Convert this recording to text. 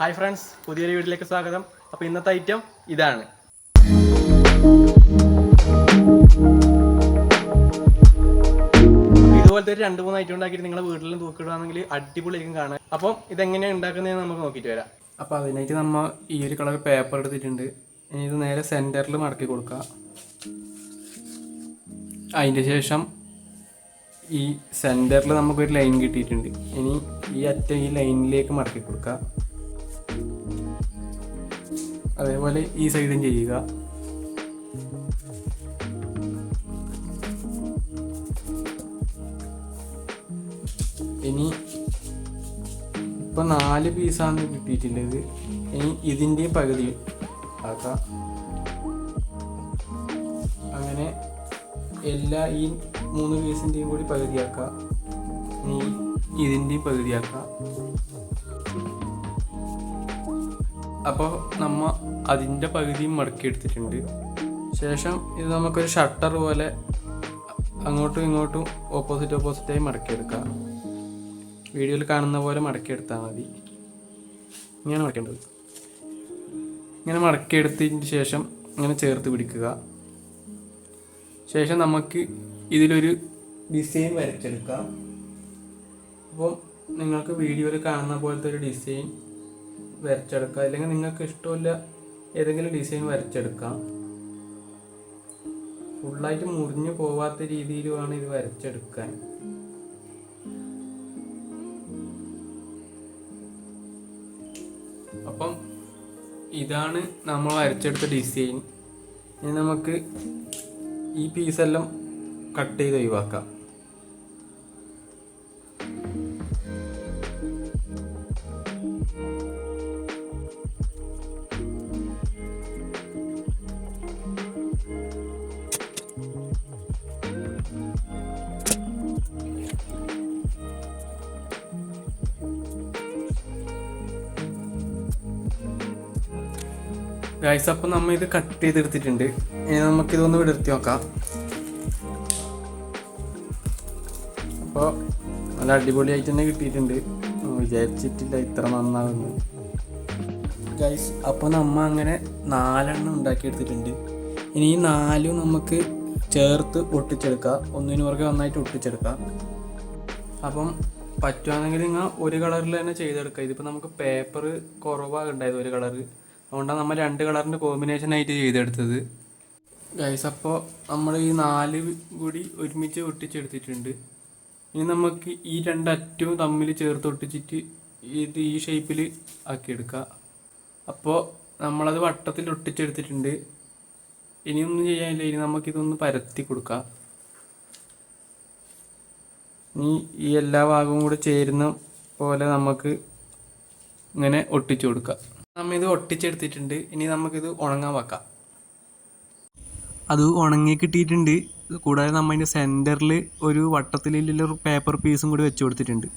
Hi friends, പുതിയൊരു വീഡിയോയിലേക്ക് സ്വാഗതം. അപ്പോൾ ഇന്നത്തെ ഐറ്റം ഇതാണ്. ഇതുപോലത്തെ ഒരു 2-3 ഐറ്റം ഉണ്ടാക്കിയിട്ട് നിങ്ങളുടെ വീട്ടിലും തൂക്കിടുകയാണെങ്കിൽ അടിപൊളിയായിരിക്കും കാണാൻ. അപ്പം ഇതെങ്ങനെയാണ് ഉണ്ടാക്കുന്നതെന്ന് നമുക്ക് നോക്കിയിട്ട് വരാം. അപ്പോൾ അതിനായിട്ട് നമ്മൾ ഈ ഒരു കളർ പേപ്പർ എടുത്തിട്ടുണ്ട്. ഇനി ഇത് നേരെ സെൻറ്ററിൽ മടക്കി കൊടുക്കുക. അതിൻ്റെ ശേഷം ഈ സെൻറ്ററിൽ നമുക്കൊരു ലൈൻ കിട്ടിയിട്ടുണ്ട്. ഇനി ഈ അറ്റം ഈ ലൈനിലേക്ക് മടക്കി കൊടുക്കുക. അതേപോലെ ഈ സൈഡും ചെയ്യുക. ഇനി ഇപ്പം 4 പീസാണ് കിട്ടിയിട്ടുള്ളത്. ഇനി ഇതിൻ്റെയും പകുതി ആക്കാം. അങ്ങനെ എല്ലാ ഈ 3 പീസിൻ്റെയും കൂടി പകുതിയാക്കാം. ഇനി ഇതിൻ്റെയും പകുതിയാക്കാം. അപ്പോൾ നമ്മൾ അതിൻ്റെ പകുതിയും മടക്കി എടുത്തിട്ടുണ്ട്. ശേഷം ഇത് നമുക്കൊരു ഷട്ടർ പോലെ അങ്ങോട്ടും ഇങ്ങോട്ടും ഓപ്പോസിറ്റായി മടക്കിയെടുക്കാം. വീഡിയോയിൽ കാണുന്ന പോലെ മടക്കിയെടുത്താൽ മതി. ഇങ്ങനെ മടക്കേണ്ടത്. ഇങ്ങനെ മടക്കിയെടുത്തതിന് ശേഷം ഇങ്ങനെ ചേർത്ത് പിടിക്കുക. ശേഷം നമുക്ക് ഇതിലൊരു ഡിസൈൻ വരച്ചെടുക്കാം. അപ്പം നിങ്ങൾക്ക് വീഡിയോയിൽ കാണുന്ന പോലത്തെ ഒരു ഡിസൈൻ വരച്ചെടുക്കാം. അല്ലെങ്കിൽ നിങ്ങൾക്ക് ഇഷ്ടമില്ല ഏതെങ്കിലും ഡിസൈൻ വരച്ചെടുക്കാം. ഫുള്ളായിട്ട് മുറിഞ്ഞു പോവാത്ത രീതിയിൽ വേണം ഇത് വരച്ചെടുക്കാൻ. അപ്പം ഇതാണ് നമ്മൾ വരച്ചെടുത്ത ഡിസൈൻ. ഇനി നമുക്ക് ഈ പീസെല്ലാം കട്ട് ചെയ്ത് ഒഴിവാക്കാം. ഗൈസ്, അപ്പോൾ നമ്മൾ ഇത് കട്ട് ചെയ്തെടുത്തിട്ടുണ്ട്. ഇനി നമുക്കിതൊന്ന് വിടർത്തി നോക്കാം. അപ്പോൾ നല്ല അടിപൊളിയായിട്ട് തന്നെ കിട്ടിയിട്ടുണ്ട്. വിചാരിച്ചിട്ടില്ല ഇത്ര നന്നാവുന്നു. ഗൈസ്, അപ്പോൾ നമ്മൾ അങ്ങനെ 4 ഉണ്ടാക്കിയെടുത്തിട്ടുണ്ട്. ഇനി ഈ 4 നമുക്ക് ചേർത്ത് ഒട്ടിച്ചെടുക്കാം. ഒന്നിനു പുറകെ നന്നായിട്ട് ഒട്ടിച്ചെടുക്കാം. അപ്പം പറ്റുവാണെങ്കിൽ നിങ്ങൾ ഒരു കളറിൽ തന്നെ ചെയ്തെടുക്കുക. ഇതിപ്പോൾ നമുക്ക് പേപ്പർ കുറവാണ് ഉണ്ടായത്, ഒരു കളറ്. അതുകൊണ്ടാണ് നമ്മൾ 2 കളറിൻ്റെ കോമ്പിനേഷനായിട്ട് ചെയ്തെടുത്തത്. ഗൈസ്, അപ്പോൾ നമ്മൾ ഈ 4 കൂടി ഒരുമിച്ച് ഒട്ടിച്ചെടുത്തിട്ടുണ്ട്. ഇനി നമുക്ക് ഈ 2 അറ്റവും തമ്മിൽ ചേർത്ത് ഒട്ടിച്ചിട്ട് ഇത് ഈ ഷേപ്പിൽ ആക്കിയെടുക്കുക. അപ്പോൾ നമ്മളത് വട്ടത്തിൽ ഒട്ടിച്ചെടുത്തിട്ടുണ്ട്. ഇനിയൊന്നും ചെയ്യാനില്ല. ഇനി നമുക്കിതൊന്ന് പരത്തി കൊടുക്കാം. ഇനി ഈ എല്ലാ ഭാഗവും കൂടെ ചേരുന്ന പോലെ നമുക്ക് ഇങ്ങനെ ഒട്ടിച്ചു കൊടുക്കാം. നമ്മൾ ഇത് ഒട്ടിച്ചെടുത്തിട്ടുണ്ട്. ഇനി നമുക്കിത് ഉണങ്ങാൻ വെക്കാം. അത് ഉണങ്ങി കിട്ടിയിട്ടുണ്ട്. കൂടാതെ നമ്മൾ അതിൻ്റെ സെൻറ്ററിൽ ഒരു വട്ടത്തിലുള്ള പേപ്പർ പീസും കൂടി വെച്ച് കൊടുത്തിട്ടുണ്ട്.